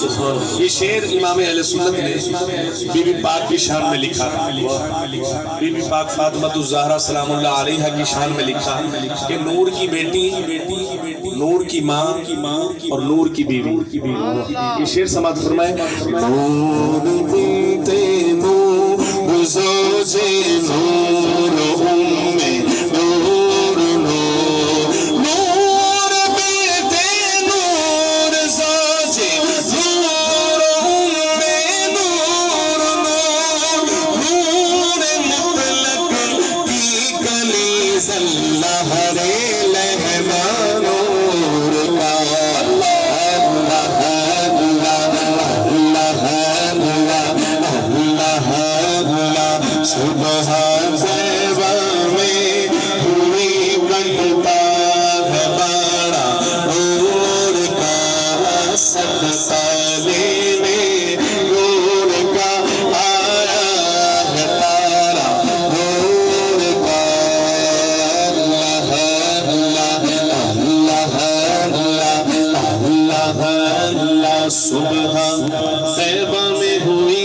یہ شعر امام اہل سنت نے بی بی پاک کی شان میں لکھا، بی بی پاک فاطمہ الزہرا سلام اللہ علیہا کی شان میں لکھا کہ نور کی بیٹی، نور کی ماں اور نور کی بیوی۔ یہ شعر سماعت فرمائے، نور بنتے نور زوجے نور امے نور نور، نور بنتے نور زوجے نور امے نور نور، نور مطلق کی کنیز اللہ رے لہما نور کا، صبح زیبا میں ہوئی بنتا ہے بڑا نور کا، صدقہ لینے نور کا آیا ہے تارا نور کا، اللہ اللہ اللہ اللہ اللہ اللہ، صبح زیبا میں ہوئی